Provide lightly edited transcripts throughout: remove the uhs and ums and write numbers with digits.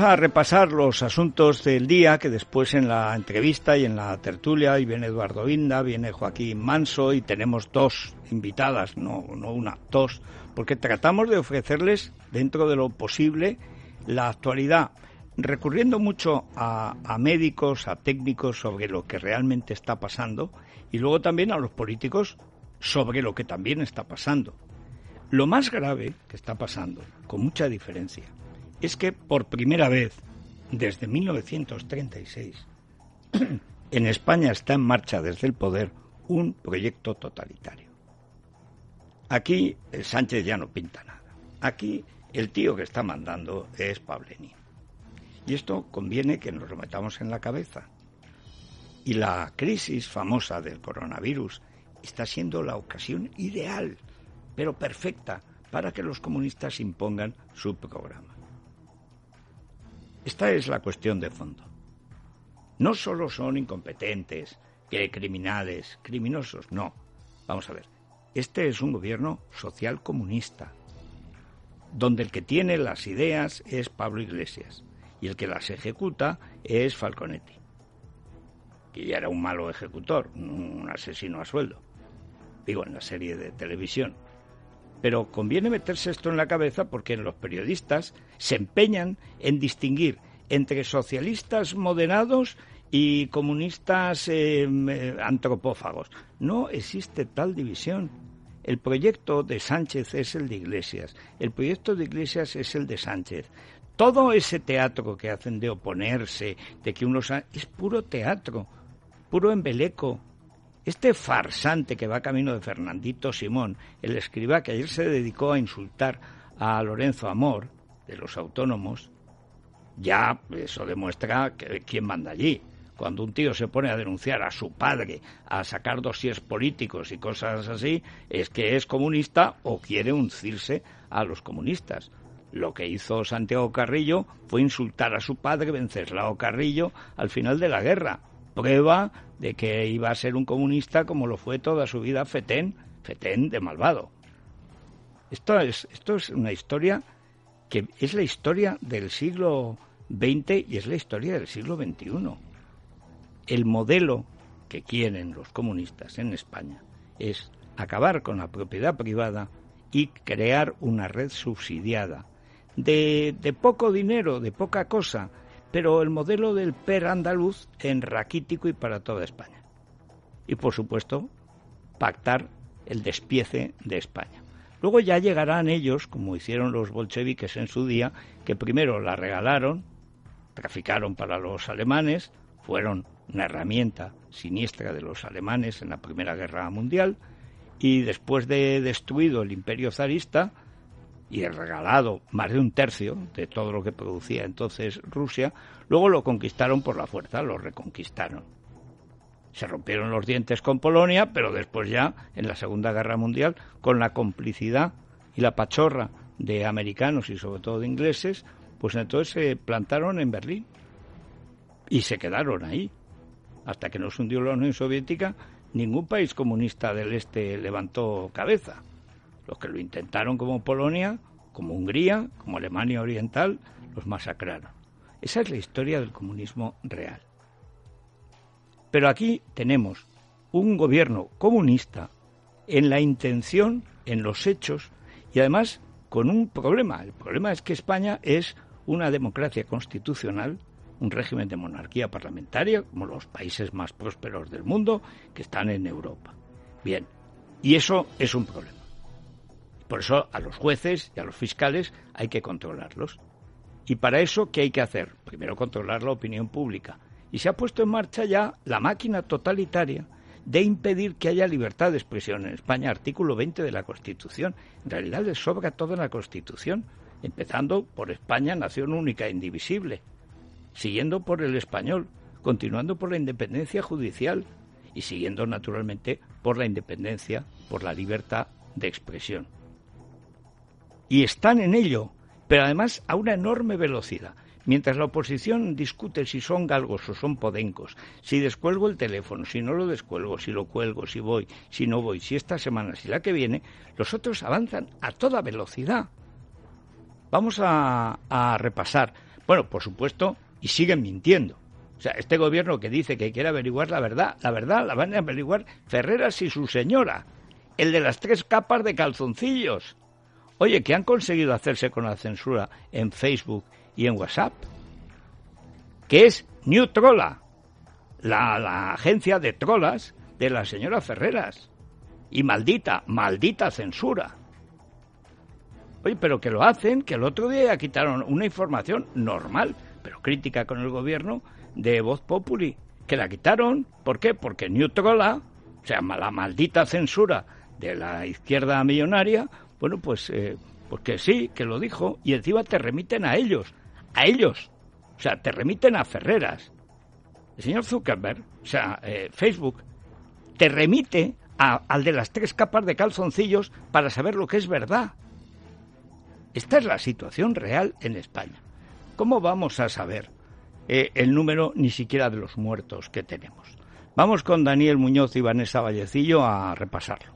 A repasar los asuntos del día, que después en la entrevista y en la tertulia, y viene Eduardo Inda, viene Joaquín Manso, y tenemos dos invitadas, no una, dos, porque tratamos de ofrecerles, dentro de lo posible, la actualidad, recurriendo mucho a médicos, a técnicos sobre lo que realmente está pasando, y luego también a los políticos sobre lo que también está pasando. Lo más grave que está pasando, con mucha diferencia, es que por primera vez desde 1936 en España está en marcha desde el poder un proyecto totalitario. Aquí Sánchez ya no pinta nada. Aquí el tío que está mandando es Pablenín. Y esto conviene que nos lo metamos en la cabeza. Y la crisis famosa del coronavirus está siendo la ocasión ideal, pero perfecta, para que los comunistas impongan su programa. Esta es la cuestión de fondo. No solo son incompetentes, criminales, criminosos, no. Vamos a ver, este es un gobierno social comunista, donde el que tiene las ideas es Pablo Iglesias y el que las ejecuta es Falconetti, que ya era un malo ejecutor, un asesino a sueldo, digo, en la serie de televisión. Pero conviene meterse esto en la cabeza porque los periodistas se empeñan en distinguir entre socialistas moderados y comunistas antropófagos. No existe tal división. El proyecto de Sánchez es el de Iglesias, el proyecto de Iglesias es el de Sánchez. Todo ese teatro que hacen de oponerse, de que unos... es puro teatro, puro embeleco. Este farsante que va camino de Fernandito Simón, el escriba que ayer se dedicó a insultar a Lorenzo Amor, de los autónomos, ya eso demuestra quién manda allí. Cuando un tío se pone a denunciar a su padre, a sacar dosiers políticos y cosas así, es que es comunista o quiere uncirse a los comunistas. Lo que hizo Santiago Carrillo fue insultar a su padre, Venceslao Carrillo, al final de la guerra. Prueba de que iba a ser un comunista como lo fue toda su vida Fetén de malvado. Esto es una historia que es la historia del siglo XX y es la historia del siglo XXI. El modelo que quieren los comunistas en España es acabar con la propiedad privada y crear una red subsidiada de poco dinero, de poca cosa, pero el modelo del PER andaluz en raquítico y para toda España. Y, por supuesto, pactar el despiece de España. Luego ya llegarán ellos, como hicieron los bolcheviques en su día, que primero la regalaron, traficaron para los alemanes, fueron una herramienta siniestra de los alemanes en la Primera Guerra Mundial, y después de destruido el imperio zarista, y regalado más de un tercio de todo lo que producía entonces Rusia, luego lo conquistaron por la fuerza, lo reconquistaron. Se rompieron los dientes con Polonia, pero después ya, en la Segunda Guerra Mundial, con la complicidad y la pachorra de americanos y sobre todo de ingleses, pues entonces se plantaron en Berlín y se quedaron ahí. Hasta que no se hundió la Unión Soviética, ningún país comunista del este levantó cabeza. Los que lo intentaron, como Polonia, como Hungría, como Alemania Oriental, los masacraron. Esa es la historia del comunismo real. Pero aquí tenemos un gobierno comunista en la intención, en los hechos, y además con un problema. El problema es que España es una democracia constitucional, un régimen de monarquía parlamentaria, como los países más prósperos del mundo que están en Europa. Bien, y eso es un problema. Por eso a los jueces y a los fiscales hay que controlarlos. Y para eso, ¿qué hay que hacer? Primero controlar la opinión pública. Y se ha puesto en marcha ya la máquina totalitaria de impedir que haya libertad de expresión en España, artículo 20 de la Constitución. En realidad les sobra toda la Constitución, empezando por España, nación única e indivisible, siguiendo por el español, continuando por la independencia judicial y siguiendo naturalmente por la independencia, por la libertad de expresión. Y están en ello, pero además a una enorme velocidad. Mientras la oposición discute si son galgos o son podencos, si descuelgo el teléfono, si no lo descuelgo, si lo cuelgo, si voy, si no voy, si esta semana, si la que viene, los otros avanzan a toda velocidad. Vamos a repasar. Bueno, por supuesto, y siguen mintiendo. O sea, este gobierno que dice que quiere averiguar la verdad la van a averiguar Ferreras y su señora, el de las 3 capas de calzoncillos. Oye, ¿qué han conseguido hacerse con la censura en Facebook y en WhatsApp? Que es New Trolla, la agencia de trolas de la señora Ferreras. Y maldita censura. Oye, pero que lo hacen, que el otro día ya quitaron una información normal, pero crítica con el gobierno, de Voz Populi, que la quitaron. ¿Por qué? Porque New Trolla, o sea, la maldita censura de la izquierda millonaria, bueno, pues que sí, que lo dijo, y encima te remiten a ellos, o sea, te remiten a Ferreras. El señor Zuckerberg, o sea, Facebook, te remite al de las 3 capas de calzoncillos para saber lo que es verdad. Esta es la situación real en España. ¿Cómo vamos a saber el número ni siquiera de los muertos que tenemos? Vamos con Daniel Muñoz y Vanessa Vallecillo a repasarlo.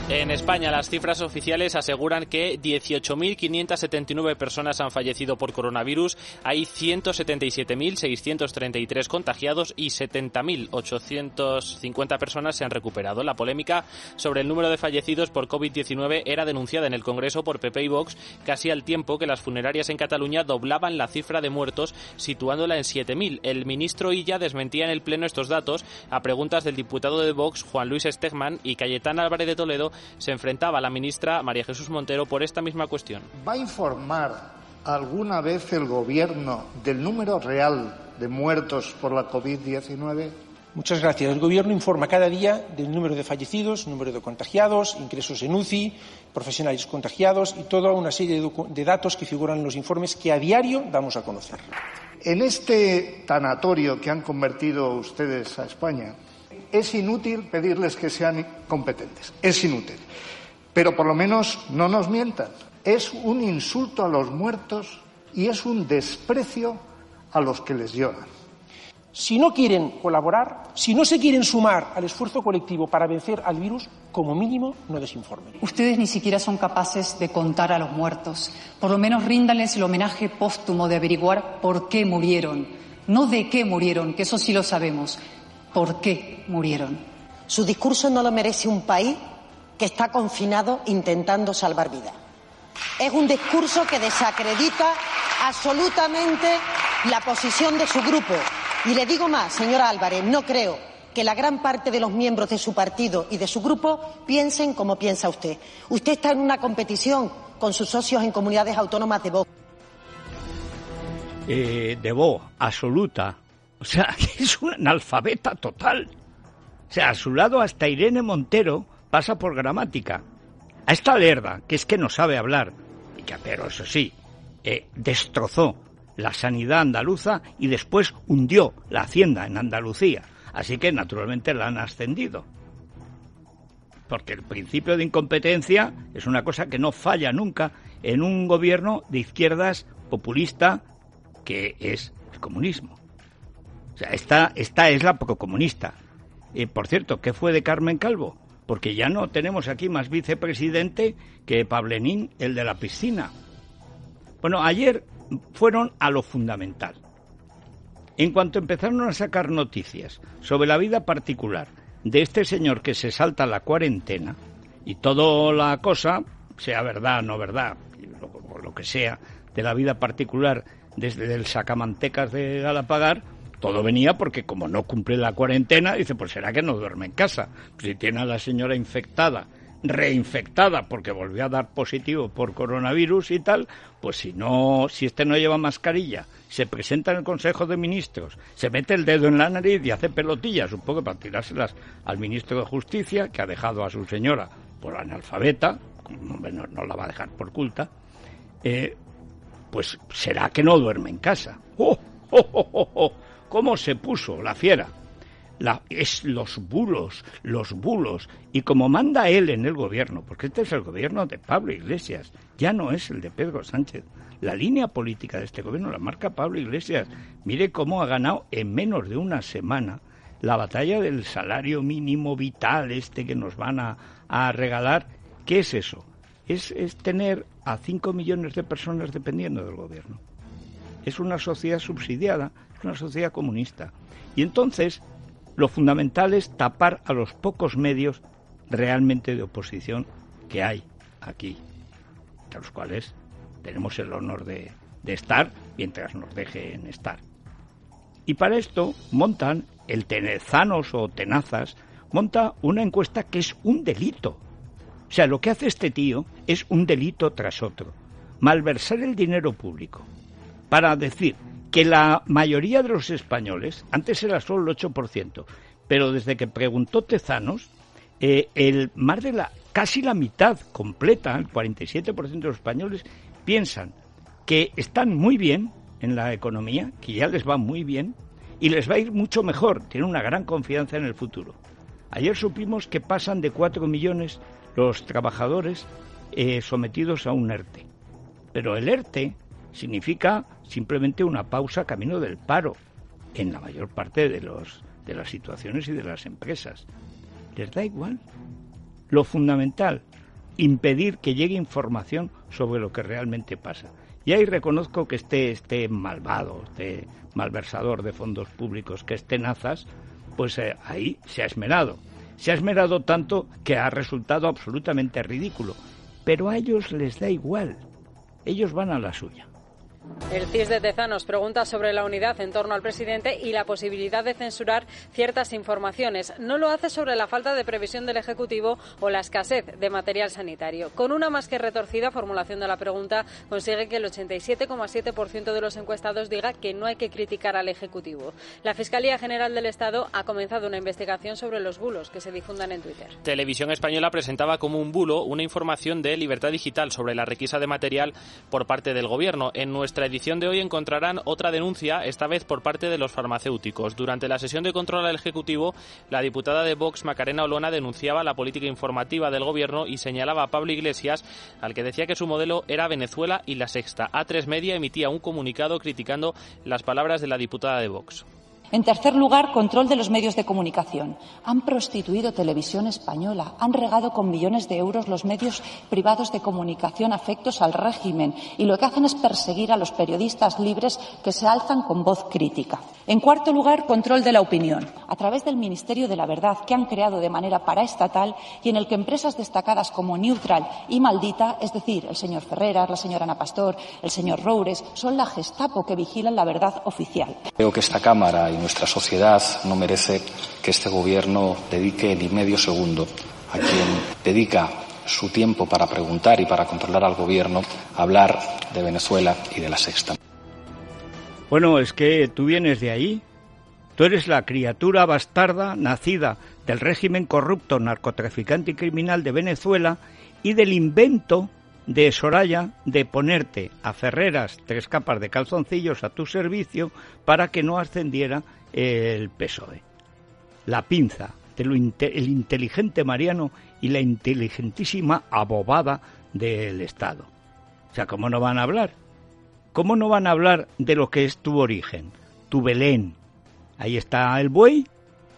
En España, las cifras oficiales aseguran que 18.579 personas han fallecido por coronavirus, hay 177.633 contagiados y 70.850 personas se han recuperado. La polémica sobre el número de fallecidos por COVID-19 era denunciada en el Congreso por PP y Vox casi al tiempo que las funerarias en Cataluña doblaban la cifra de muertos, situándola en 7.000. El ministro Illa desmentía en el Pleno estos datos a preguntas del diputado de Vox, Juan Luis Stegman, y Cayetana Álvarez de Toledo se enfrentaba a la ministra María Jesús Montero por esta misma cuestión. ¿Va a informar alguna vez el Gobierno del número real de muertos por la COVID-19? Muchas gracias. El Gobierno informa cada día del número de fallecidos, número de contagiados, ingresos en UCI, profesionales contagiados y toda una serie de datos que figuran en los informes que a diario damos a conocer. En este tanatorio que han convertido ustedes a España, es inútil pedirles que sean competentes, es inútil. Pero por lo menos no nos mientan. Es un insulto a los muertos y es un desprecio a los que les lloran. Si no quieren colaborar, si no se quieren sumar al esfuerzo colectivo para vencer al virus, como mínimo no desinformen. Ustedes ni siquiera son capaces de contar a los muertos. Por lo menos ríndanles el homenaje póstumo de averiguar por qué murieron. No de qué murieron, que eso sí lo sabemos. ¿Por qué murieron? Su discurso no lo merece un país que está confinado intentando salvar vidas. Es un discurso que desacredita absolutamente la posición de su grupo. Y le digo más, señora Álvarez, no creo que la gran parte de los miembros de su partido y de su grupo piensen como piensa usted. Usted está en una competición con sus socios en comunidades autónomas de Vox. De Vox, absoluta. O sea, es una analfabeta total. O sea, a su lado hasta Irene Montero pasa por gramática. A esta Lerda, que es que no sabe hablar, pero eso sí, destrozó la sanidad andaluza y después hundió la hacienda en Andalucía. Así que, naturalmente, la han ascendido. Porque el principio de incompetencia es una cosa que no falla nunca en un gobierno de izquierdas populista que es el comunismo. O sea, esta es la procomunista. Por cierto, ¿qué fue de Carmen Calvo? Porque ya no tenemos aquí más vicepresidente que Pablenín, el de la piscina. Bueno, ayer fueron a lo fundamental. En cuanto empezaron a sacar noticias sobre la vida particular de este señor que se salta la cuarentena y toda la cosa, sea verdad o no verdad, lo que sea, de la vida particular desde el sacamantecas de Galapagar, todo venía porque como no cumple la cuarentena, dice, pues será que no duerme en casa. Si tiene a la señora infectada, reinfectada porque volvió a dar positivo por coronavirus y tal, pues si este no lleva mascarilla, se presenta en el Consejo de Ministros, se mete el dedo en la nariz y hace pelotillas, un poco para tirárselas al ministro de Justicia, que ha dejado a su señora por analfabeta, no la va a dejar por culta, pues será que no duerme en casa. ¡Oh, oh, oh, oh, oh! ¿Cómo se puso la fiera? Es los bulos, y como manda él en el gobierno, porque este es el gobierno de Pablo Iglesias, ya no es el de Pedro Sánchez. La línea política de este gobierno la marca Pablo Iglesias. Mire cómo ha ganado en menos de una semana la batalla del salario mínimo vital que nos van a regalar. ¿Qué es eso? Es tener a 5 millones de personas dependiendo del gobierno. es una sociedad subsidiada, es una sociedad comunista. Y entonces lo fundamental es tapar a los pocos medios realmente de oposición que hay aquí, entre los cuales tenemos el honor de estar mientras nos dejen estar. Y para esto montan, el Tenezanos o Tenazas, monta una encuesta que es un delito. O sea, lo que hace este tío es un delito tras otro. Malversar el dinero público para decir que la mayoría de los españoles, antes era solo el 8%, pero desde que preguntó Tezanos, casi la mitad completa, el 47% de los españoles, piensan que están muy bien en la economía, que ya les va muy bien y les va a ir mucho mejor, tienen una gran confianza en el futuro. Ayer supimos que pasan de 4 millones los trabajadores sometidos a un ERTE. Pero el ERTE significa simplemente una pausa camino del paro en la mayor parte de las situaciones y de las empresas. Les da igual. Lo fundamental, impedir que llegue información sobre lo que realmente pasa. Y ahí reconozco que este malvado, este malversador de fondos públicos, que es Tenazas, pues ahí se ha esmerado. Se ha esmerado tanto que ha resultado absolutamente ridículo. Pero a ellos les da igual. Ellos van a la suya. El CIS de Tezanos pregunta sobre la unidad en torno al presidente y la posibilidad de censurar ciertas informaciones. No lo hace sobre la falta de previsión del Ejecutivo o la escasez de material sanitario. Con una más que retorcida formulación de la pregunta, consigue que el 87,7% de los encuestados diga que no hay que criticar al Ejecutivo. La Fiscalía General del Estado ha comenzado una investigación sobre los bulos que se difundan en Twitter. Televisión Española presentaba como un bulo una información de Libertad Digital sobre la requisa de material por parte del Gobierno. En nuestra edición de hoy encontrarán otra denuncia, esta vez por parte de los farmacéuticos. Durante la sesión de control al Ejecutivo, la diputada de Vox, Macarena Olona, denunciaba la política informativa del Gobierno y señalaba a Pablo Iglesias, al que decía que su modelo era Venezuela y La Sexta. A3 Media emitía un comunicado criticando las palabras de la diputada de Vox. En tercer lugar, control de los medios de comunicación. Han prostituido Televisión Española, han regado con millones de euros los medios privados de comunicación afectos al régimen y lo que hacen es perseguir a los periodistas libres que se alzan con voz crítica. En cuarto lugar, control de la opinión, a través del Ministerio de la Verdad, que han creado de manera paraestatal y en el que empresas destacadas como Neutral y Maldita, es decir, el señor Ferreras, la señora Ana Pastor, el señor Roures, son la Gestapo que vigilan la verdad oficial. Creo que esta Cámara y nuestra sociedad no merece que este Gobierno dedique ni medio segundo a quien dedica su tiempo para preguntar y para controlar al Gobierno a hablar de Venezuela y de La Sexta. Bueno, es que tú vienes de ahí. Tú eres la criatura bastarda nacida del régimen corrupto, narcotraficante y criminal de Venezuela y del invento de Soraya de ponerte a Ferreras 3 capas de calzoncillos a tu servicio para que no ascendiera el PSOE. La pinza el inteligente Mariano y la inteligentísima abobada del Estado. O sea, ¿cómo no van a hablar? ¿Cómo no van a hablar de lo que es tu origen, tu Belén? Ahí está el buey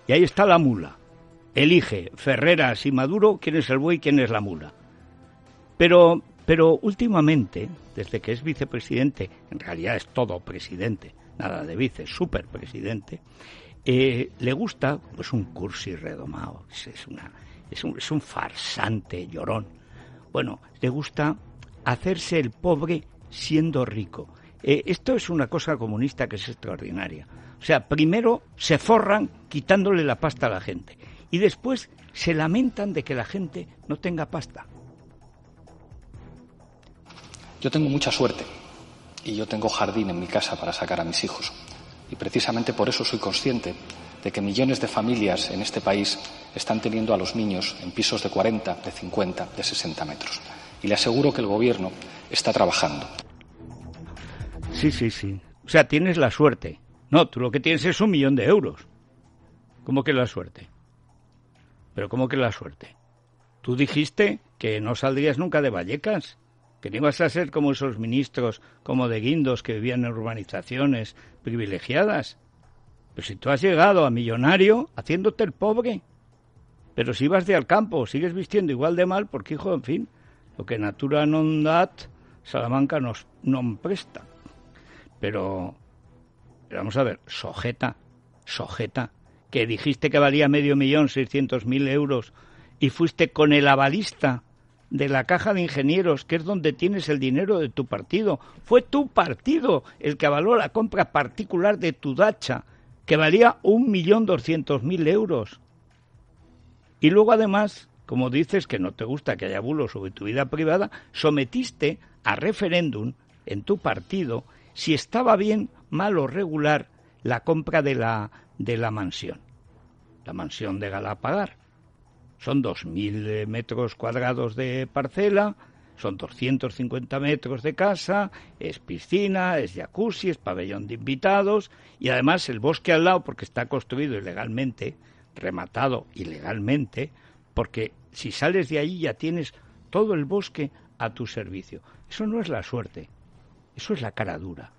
y ahí está la mula. Elige Ferreras y Maduro quién es el buey y quién es la mula. Pero últimamente, desde que es vicepresidente, en realidad es todo presidente, nada de vice, superpresidente, le gusta pues un cursi redomado, es un farsante llorón. Bueno, le gusta hacerse el pobre siendo rico. Esto es una cosa comunista que es extraordinaria. O sea, primero se forran quitándole la pasta a la gente y después se lamentan de que la gente no tenga pasta. Yo tengo mucha suerte y yo tengo jardín en mi casa para sacar a mis hijos. Y precisamente por eso soy consciente de que millones de familias en este país están teniendo a los niños en pisos de 40, de 50, de 60 metros. Y le aseguro que el Gobierno está trabajando. Sí. O sea, tienes la suerte. No, tú lo que tienes es 1 millón de euros. ¿Cómo que la suerte? ¿Pero cómo que la suerte? Tú dijiste que no saldrías nunca de Vallecas, que no ibas a ser como esos ministros, como de Guindos, que vivían en urbanizaciones privilegiadas. Pero si tú has llegado a millonario haciéndote el pobre. Pero si vas de al campo, sigues vistiendo igual de mal, porque, hijo, en fin, lo que natura non dat, Salamanca non presta. Pero vamos a ver, sojeta, que dijiste que valía 5.600.000 euros y fuiste con el avalista de la Caja de Ingenieros, que es donde tienes el dinero de tu partido. Fue tu partido el que avaló la compra particular de tu dacha, que valía 1.200.000 euros. Y luego, además, como dices que no te gusta que haya bulos sobre tu vida privada, sometiste a referéndum en tu partido si estaba bien, mal o regular la compra de la mansión. La mansión de Galapagar. Son 2.000 metros cuadrados de parcela, son 250 metros de casa, es piscina, es jacuzzi, es pabellón de invitados y además el bosque al lado, porque está construido ilegalmente, rematado ilegalmente, porque si sales de ahí ya tienes todo el bosque a tu servicio. Eso no es la suerte, eso es la cara dura.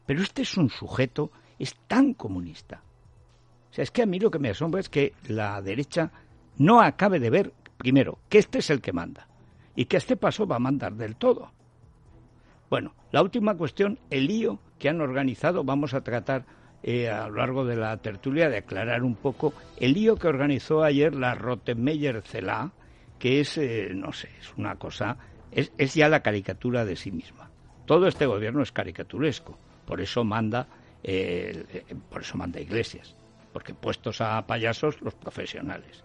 Pero este es un sujeto, es tan comunista. O sea, es que a mí lo que me asombra es que la derecha no acabe de ver, primero, que este es el que manda y que a este paso va a mandar del todo. Bueno, la última cuestión, el lío que han organizado, vamos a tratar a lo largo de la tertulia de aclarar un poco el lío que organizó ayer la Rottenmeier-Celaá, que es, no sé, es una cosa, es ya la caricatura de sí misma. Todo este gobierno es caricaturesco, por eso manda Iglesias, porque puestos a payasos los profesionales.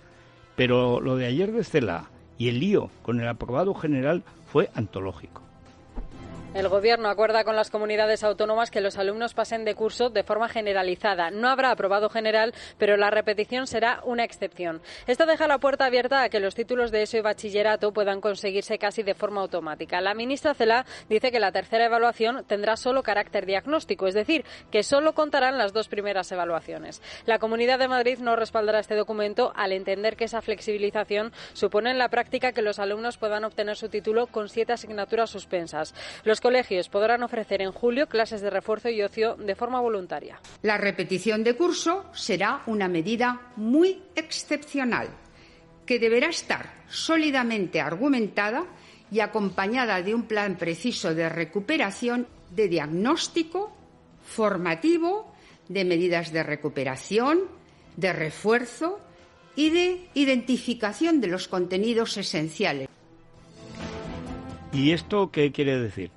Pero lo de ayer de Celaá y el lío con el aprobado general fue antológico. El Gobierno acuerda con las comunidades autónomas que los alumnos pasen de curso de forma generalizada. No habrá aprobado general, pero la repetición será una excepción. Esto deja la puerta abierta a que los títulos de ESO y bachillerato puedan conseguirse casi de forma automática. La ministra Celaá dice que la tercera evaluación tendrá solo carácter diagnóstico, es decir, que solo contarán las 2 primeras evaluaciones. La Comunidad de Madrid no respaldará este documento al entender que esa flexibilización supone en la práctica que los alumnos puedan obtener su título con 7 asignaturas suspensas. Los colegios podrán ofrecer en julio clases de refuerzo y ocio de forma voluntaria. La repetición de curso será una medida muy excepcional que deberá estar sólidamente argumentada y acompañada de un plan preciso de recuperación, de diagnóstico, formativo, de medidas de recuperación, de refuerzo y de identificación de los contenidos esenciales. ¿Y esto qué quiere decir?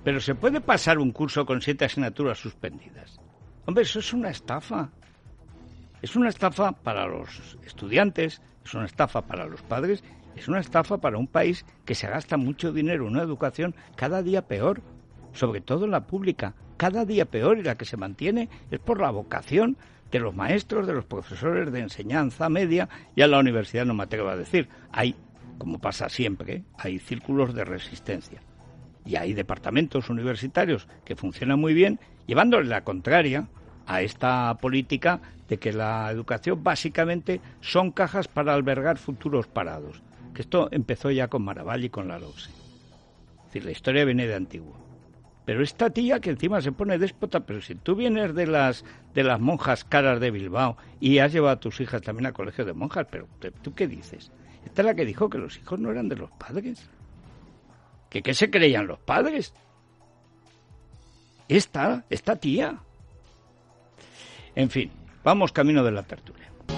Pero se puede pasar un curso con 7 asignaturas suspendidas. Hombre, eso es una estafa. Es una estafa para los estudiantes, es una estafa para los padres, es una estafa para un país que se gasta mucho dinero en una educación cada día peor, sobre todo en la pública, cada día peor, y la que se mantiene es por la vocación de los maestros, de los profesores de enseñanza media, y a la universidad no me atrevo a decir. Hay, como pasa siempre, hay círculos de resistencia. Y hay departamentos universitarios que funcionan muy bien, llevándole la contraria a esta política de que la educación básicamente son cajas para albergar futuros parados. Que esto empezó ya con Maravall y con la LOCSE. Es decir, la historia viene de antiguo. Pero esta tía que encima se pone déspota, pero si tú vienes de las monjas caras de Bilbao y has llevado a tus hijas también a colegio de monjas, pero ¿tú qué dices? Esta es la que dijo que los hijos no eran de los padres. ¿Qué se creían los padres? Esta tía. En fin, vamos camino de la tertulia.